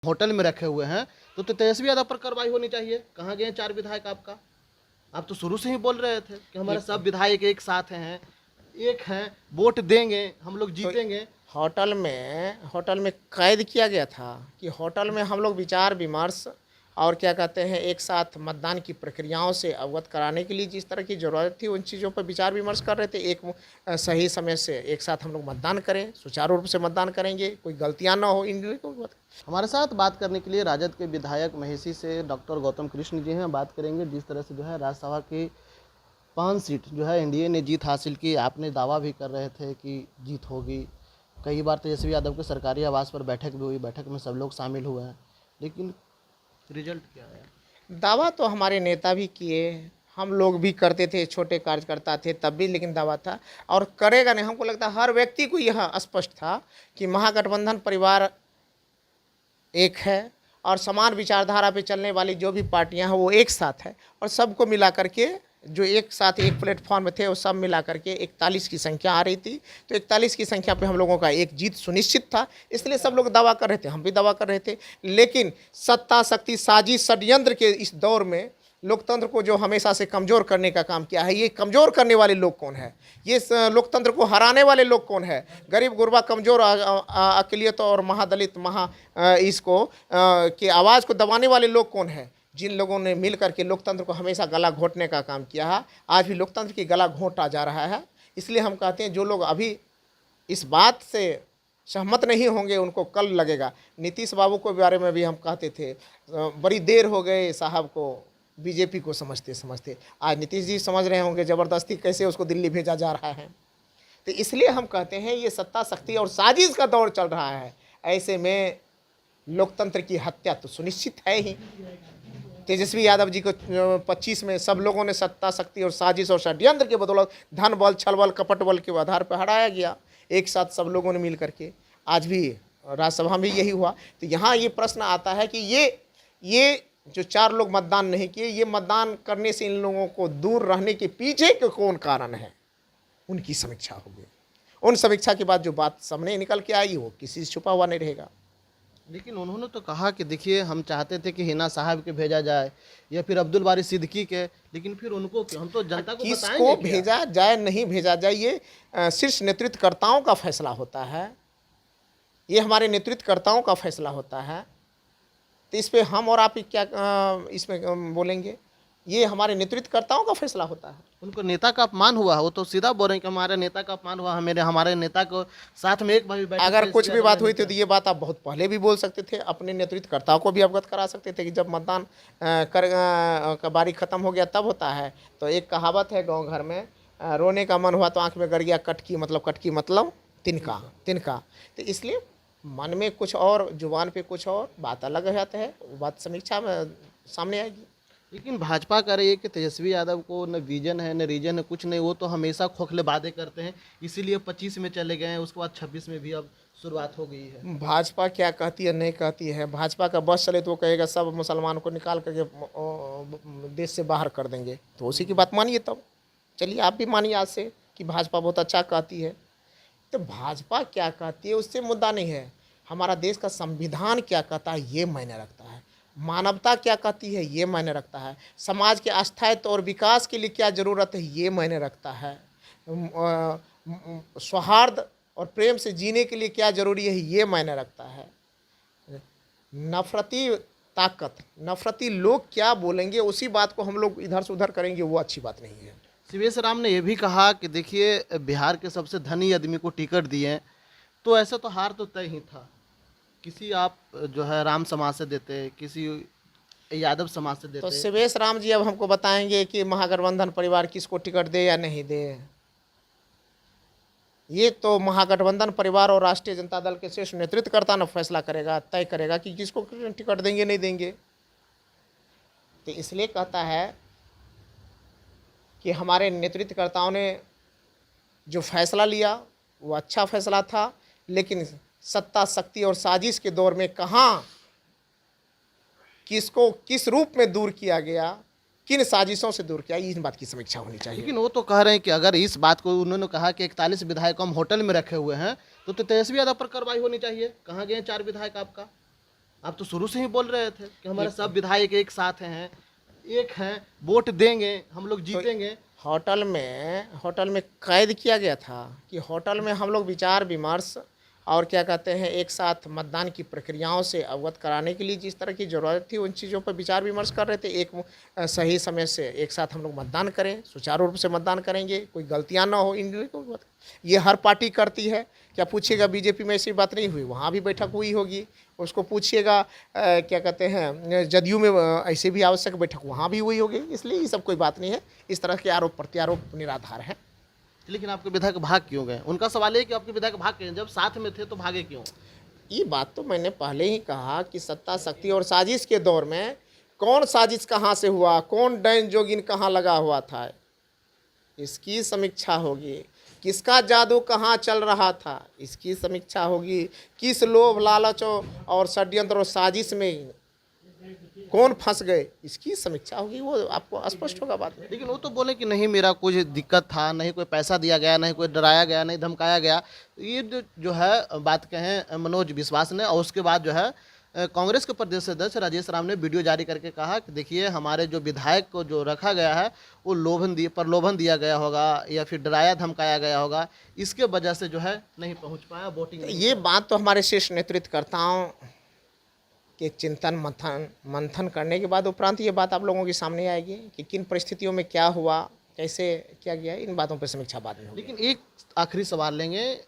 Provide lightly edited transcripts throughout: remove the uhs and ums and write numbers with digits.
Hotel में रखे हुए हैं तो तेजस्वी यादव पर कार्रवाई होनी चाहिए। कहाँ गए 4 विधायक आपका? आप तो शुरू से ही बोल रहे थे कि हमारे सब विधायक एक साथ हैं, एक हैं, वोट देंगे, हम लोग जीतेंगे। होटल में कैद किया गया था कि होटल में हम लोग विचार विमर्श और क्या कहते हैं एक साथ मतदान की प्रक्रियाओं से अवगत कराने के लिए जिस तरह की ज़रूरत थी उन चीज़ों पर विचार विमर्श कर रहे थे। एक सही समय से एक साथ हम लोग मतदान करें, सुचारू रूप से मतदान करेंगे, कोई गलतियां ना हो इन को। हमारे साथ बात करने के लिए राजद के विधायक महिषी से डॉक्टर गौतम कृष्ण जी हैं। बात करेंगे जिस तरह से जो है राज्यसभा की 5 सीट जो है एनडीए ने जीत हासिल की। आपने दावा भी कर रहे थे कि जीत होगी। कई बार तेजस्वी यादव के सरकारी आवास पर बैठक भी हुई, बैठक में सब लोग शामिल हुए हैं, लेकिन रिजल्ट क्या आया? दावा तो हमारे नेता भी किए, हम लोग भी करते थे, छोटे कार्यकर्ता थे तब भी, लेकिन दावा था और करेगा नहीं। हमको लगता है हर व्यक्ति को यह स्पष्ट था कि महागठबंधन परिवार एक है और समान विचारधारा पे चलने वाली जो भी पार्टियां हैं वो एक साथ है और सबको मिला करके जो एक साथ एक प्लेटफॉर्म में थे वो सब मिला करके 41 की संख्या आ रही थी। तो 41 की संख्या पे हम लोगों का एक जीत सुनिश्चित था, इसलिए सब लोग दावा कर रहे थे, हम भी दावा कर रहे थे। लेकिन सत्ता शक्ति साजिश षड्यंत्र के इस दौर में लोकतंत्र को जो हमेशा से कमज़ोर करने का काम किया है, ये कमज़ोर करने वाले लोग कौन है, ये लोकतंत्र को हराने वाले लोग कौन है, गरीब गुरबा कमज़ोर अक़लियत और महादलित इसको की आवाज़ को दबाने वाले लोग कौन है? जिन लोगों ने मिल करके लोकतंत्र को हमेशा गला घोंटने का काम किया है, आज भी लोकतंत्र की गला घोंटा जा रहा है। इसलिए हम कहते हैं जो लोग अभी इस बात से सहमत नहीं होंगे उनको कल लगेगा। नीतीश बाबू के बारे में भी हम कहते थे बड़ी देर हो गए साहब को बीजेपी को समझते समझते, आज नीतीश जी समझ रहे होंगे ज़बरदस्ती कैसे उसको दिल्ली भेजा जा रहा है। तो इसलिए हम कहते हैं ये सत्ता शक्ति और साजिश का दौर चल रहा है। ऐसे में लोकतंत्र की हत्या तो सुनिश्चित है ही। तेजस्वी यादव जी को 25 में सब लोगों ने सत्ता शक्ति और साजिश और षड्यंत्र के बदौलत धन बल छल बल कपट बल के आधार पर हराया गया, एक साथ सब लोगों ने मिल करके। आज भी राज्यसभा में यही हुआ। तो यहाँ ये प्रश्न आता है कि ये जो 4 लोग मतदान नहीं किए, ये मतदान करने से इन लोगों को दूर रहने के पीछे के कौन कारण है, उनकी समीक्षा होगी। उन समीक्षा के बाद जो बात सामने निकल के आई वो किसी से छुपा हुआ नहीं रहेगा। लेकिन उन्होंने तो कहा कि देखिए हम चाहते थे कि हिना साहब के भेजा जाए या फिर अब्दुल बारी सिद्दीकी के, लेकिन फिर उनको हम तो जनता को किसको भेजा जाए नहीं भेजा जाए ये शीर्ष नेतृत्वकर्ताओं का फैसला होता है, ये हमारे नेतृत्वकर्ताओं का फैसला होता है। तो इस पर हम और आप क्या इसमें बोलेंगे, ये हमारे नेतृत्वकर्ताओं का फैसला होता है। उनको नेता का अपमान हुआ, वो तो सीधा बोल रहे हैं कि हमारे नेता का अपमान हुआ, हमारे नेता को साथ में एक भाई बैठे। अगर कुछ भी बात हुई थी तो ये बात आप बहुत पहले भी बोल सकते थे, अपने नेतृत्वकर्ताओं को भी अवगत करा सकते थे कि जब मतदान का बारी खत्म हो गया तब होता है। तो एक कहावत है गाँव घर में, रोने का मन हुआ तो आँख में गड़ गया कटकी मतलब तिनका। तो इसलिए मन में कुछ और जुबान पे कुछ और बात अलग हो जाता है, वो बात समीक्षा में सामने आएगी। लेकिन भाजपा कह रही है कि तेजस्वी यादव को न विजन है न रीजन है, कुछ नहीं, वो तो हमेशा खोखले वादे करते हैं, इसीलिए 25 में चले गए हैं, उसके बाद 26 में भी अब शुरुआत हो गई है। भाजपा क्या कहती है नहीं कहती है, भाजपा का बस चले तो वो कहेगा सब मुसलमान को निकाल करके देश से बाहर कर देंगे, तो उसी की बात मानिए। तब चलिए आप भी मानिए आज से कि भाजपा बहुत अच्छा कहती है। तो भाजपा क्या कहती है उससे मुद्दा नहीं है, हमारा देश का संविधान क्या कहता है ये मायने रखता है, मानवता क्या कहती है ये मायने रखता है, समाज के अस्थायित्व और विकास के लिए क्या ज़रूरत है ये मायने रखता है, सौहार्द और प्रेम से जीने के लिए क्या ज़रूरी है ये मायने रखता है। नफरती ताकत, नफरती लोग क्या बोलेंगे उसी बात को हम लोग इधर से उधर करेंगे, वो अच्छी बात नहीं है। शिवेश राम ने यह भी कहा कि देखिए बिहार के सबसे धनी आदमी को टिकट दिए, तो ऐसा तो हार तो तय ही था। किसी आप जो है राम समाज से देते, किसी यादव समाज से देते। तो शिवेश राम जी अब हमको बताएंगे कि महागठबंधन परिवार किसको टिकट दे या नहीं दे, ये तो महागठबंधन परिवार और राष्ट्रीय जनता दल के शीर्ष नेतृत्वकर्ता ने फैसला करेगा, तय करेगा कि किसको टिकट देंगे नहीं देंगे। तो इसलिए कहता है कि हमारे नेतृत्वकर्ताओं ने जो फैसला लिया वो अच्छा फैसला था, लेकिन सत्ता शक्ति और साजिश के दौर में कहाँ किसको किस रूप में दूर किया गया, किन साजिशों से दूर किया, इस बात की समीक्षा होनी चाहिए। लेकिन वो तो कह रहे हैं कि अगर इस बात को उन्होंने कहा कि 41 विधायक हम होटल में रखे हुए हैं तो तेजस्वी यादव पर कार्रवाई होनी चाहिए। कहाँ गए 4 विधायक आपका? आप तो शुरू से ही बोल रहे थे कि हमारे सब विधायक एक साथ हैं, एक हैं, वोट देंगे, हम लोग जीतेंगे। होटल में कैद किया गया था कि होटल में हम लोग विचार विमर्श और क्या कहते हैं एक साथ मतदान की प्रक्रियाओं से अवगत कराने के लिए जिस तरह की ज़रूरत थी उन चीज़ों पर विचार विमर्श कर रहे थे। एक सही समय से एक साथ हम लोग मतदान करें, सुचारू रूप से मतदान करेंगे, कोई गलतियां ना हो। इन ये हर पार्टी करती है। क्या पूछिएगा बीजेपी में ऐसी बात नहीं हुई, वहाँ भी बैठक हुई होगी। उसको पूछिएगा क्या कहते हैं जदयू में ऐसे भी आवश्यक बैठक वहाँ भी हुई होगी। इसलिए ये सब कोई बात नहीं है, इस तरह के आरोप प्रत्यारोप निराधार हैं। लेकिन आपके विधायक भाग क्यों गए? उनका सवाल है कि आपके विधायक भाग गए, जब साथ में थे तो भागे क्यों? ये बात तो मैंने पहले ही कहा कि सत्ता शक्ति और साजिश के दौर में कौन साजिश कहाँ से हुआ, कौन डैन जोगिन कहाँ लगा हुआ था, इसकी समीक्षा होगी। किसका जादू कहाँ चल रहा था, इसकी समीक्षा होगी। किस लोभ लालच और षड्यंत्र और साजिश में कौन फंस गए, इसकी समीक्षा होगी। वो आपको स्पष्ट होगा बाद में। लेकिन वो तो बोले कि नहीं मेरा कुछ दिक्कत था, नहीं कोई पैसा दिया गया, नहीं कोई डराया गया, नहीं धमकाया गया। ये जो है बात कहें मनोज विश्वास ने, और उसके बाद जो है कांग्रेस के प्रदेश अध्यक्ष राजेश राम ने वीडियो जारी करके कहा कि देखिए हमारे जो विधायक को जो रखा गया है वो प्रलोभन दिया गया होगा या फिर डराया धमकाया गया होगा, इसके वजह से जो है नहीं पहुंच पाया वोटिंग। ये बात तो हमारे शीर्ष नेतृत्वकर्ताओं के चिंतन मंथन करने के बाद उपरांत ये बात आप लोगों के सामने आएगी कि किन परिस्थितियों में क्या हुआ, कैसे क्या गया। इन बातों पर समीक्षा बाद में होगी। लेकिन एक आखिरी सवाल लेंगे।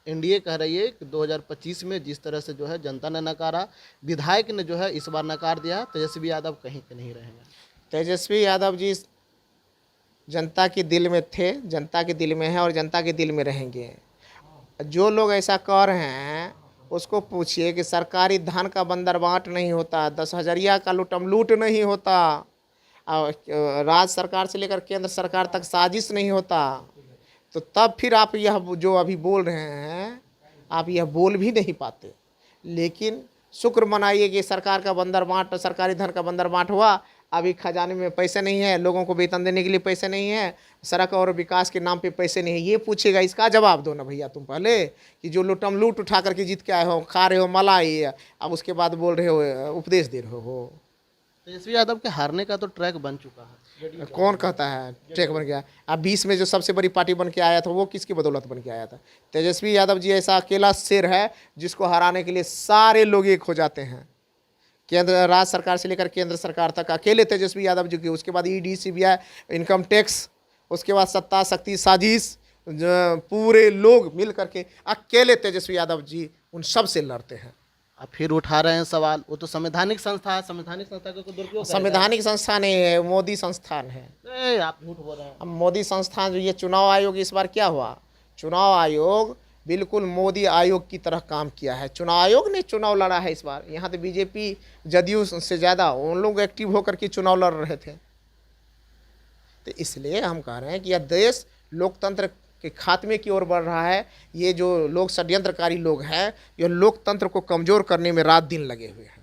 एनडीए कह रही है कि 2025 में जिस तरह से जो है जनता ने नकारा, विधायक ने जो है इस बार नकार दिया, तेजस्वी यादव कहीं के नहीं रहेंगे। तेजस्वी यादव जी जनता के दिल में थे, जनता के दिल में है और जनता के दिल में रहेंगे। जो लोग ऐसा कह रहे हैं उसको पूछिए कि सरकारी धन का बंदरबाट नहीं होता, 10,000 का लूटम लूट नहीं होता, और राज्य सरकार से लेकर केंद्र सरकार तक साजिश नहीं होता, तो तब फिर आप यह जो अभी बोल रहे हैं आप यह बोल भी नहीं पाते। लेकिन शुक्र मनाइए कि सरकार का बंदरबाट, सरकारी धन का बंदरबाट हुआ। अभी खजाने में पैसे नहीं है, लोगों को वेतन देने के लिए पैसे नहीं है, सड़क और विकास के नाम पे पैसे नहीं है। ये पूछेगा, इसका जवाब दो ना भैया तुम पहले, कि जो लूटम लूट उठा करके जीत के आए हो, खा रहे हो मलाई, अब उसके बाद बोल रहे हो, उपदेश दे रहे हो। तेजस्वी यादव के हारने का तो ट्रैक बन चुका है। कौन कहता है ट्रैक बन गया? अब 20 में जो सबसे बड़ी पार्टी बन के आया था वो किसकी बदौलत बन के आया था? तेजस्वी यादव जी ऐसा अकेला शेर है जिसको हराने के लिए सारे लोग एक हो जाते हैं। केंद्र राज्य सरकार से लेकर केंद्र सरकार तक अकेले तेजस्वी यादव जी की, उसके बाद ईडी सीबीआई इनकम टैक्स, उसके बाद सत्ता शक्ति साजिश, पूरे लोग मिल करके अकेले तेजस्वी यादव जी उन सब से लड़ते हैं। अब फिर उठा रहे हैं सवाल, वो तो संवैधानिक संस्था है, संवैधानिक संस्था को दुरुपयोग संवैधानिक संस्था नहीं है, मोदी संस्थान है। आप झूठ बोल रहे हैं। अब मोदी संस्थान जो ये चुनाव आयोग इस बार क्या हुआ, चुनाव आयोग बिल्कुल मोदी आयोग की तरह काम किया है। चुनाव आयोग ने चुनाव लड़ा है इस बार। यहाँ तो बीजेपी जदयू से ज़्यादा उन लोग एक्टिव होकर के चुनाव लड़ रहे थे। तो इसलिए हम कह रहे हैं कि यह देश लोकतंत्र के खात्मे की ओर बढ़ रहा है। ये जो लोग षड्यंत्रकारी लोग हैं, ये लोकतंत्र को कमज़ोर करने में रात दिन लगे हुए हैं।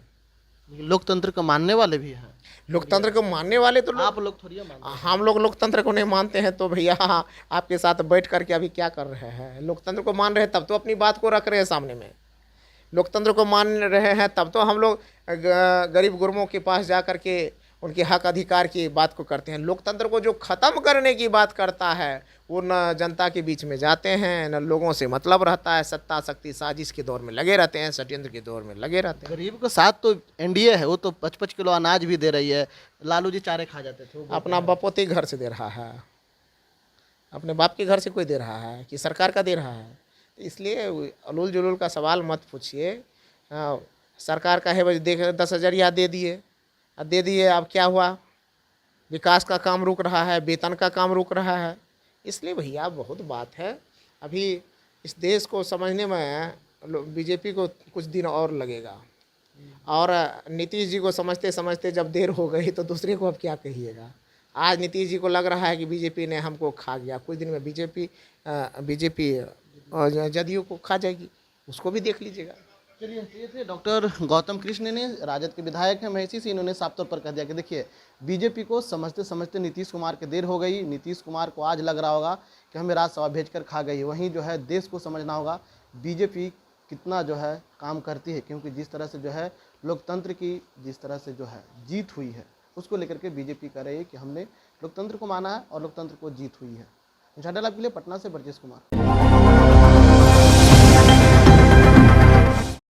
लोकतंत्र को मानने वाले भी हैं। लोकतंत्र को मानने वाले तो आप लोग थोड़ी मानते हैं। हम लोग लोकतंत्र को नहीं मानते हैं तो भैया आपके साथ बैठ करके अभी क्या कर रहे हैं? लोकतंत्र को मान रहे हैं तब तो अपनी बात को रख रहे हैं सामने में। लोकतंत्र को मान रहे हैं तब तो हम लोग गरीब गुरमों के पास जा कर के उनके हक अधिकार की बात को करते हैं। लोकतंत्र को जो ख़त्म करने की बात करता है वो न जनता के बीच में जाते हैं, न लोगों से मतलब रहता है। सत्ता शक्ति साजिश के दौर में लगे रहते हैं, षड्यंत्र के दौर में लगे रहते हैं। गरीब के साथ तो एनडीए है, वो तो 55 किलो अनाज भी दे रही है। लालू जी चारे खा जाते थे। अपना बपोती घर से दे रहा है, अपने बाप के घर से कोई दे रहा है कि सरकार का दे रहा है? इसलिए अलूल जुलूल का सवाल मत पूछिए। सरकार का है बस देख 10,000 दे दिए, अब क्या हुआ? विकास का काम रुक रहा है, वेतन का काम रुक रहा है। इसलिए भैया बहुत बात है। अभी इस देश को समझने में बीजेपी को कुछ दिन और लगेगा, और नीतीश जी को समझते समझते जब देर हो गई तो दूसरे को अब क्या कहिएगा। आज नीतीश जी को लग रहा है कि बीजेपी ने हमको खा गया, कुछ दिन में बीजेपी और जदयू को खा जाएगी, उसको भी देख लीजिएगा। चलिए, ये थे डॉक्टर गौतम कृष्ण ने, राजद के विधायक हैं महिषी से। इन्होंने साफ तौर पर कह दिया कि देखिए बीजेपी को समझते समझते नीतीश कुमार के देर हो गई। नीतीश कुमार को आज लग रहा होगा कि हमें राज्यसभा भेजकर खा गई। वहीं जो है देश को समझना होगा बीजेपी कितना जो है काम करती है, क्योंकि जिस तरह से जो है लोकतंत्र की जिस तरह से जो है जीत हुई है, उसको लेकर के बीजेपी कह रही है कि हमने लोकतंत्र को माना है और लोकतंत्र को जीत हुई है। जनरल आपके लिए पटना से ब्रजेश कुमार।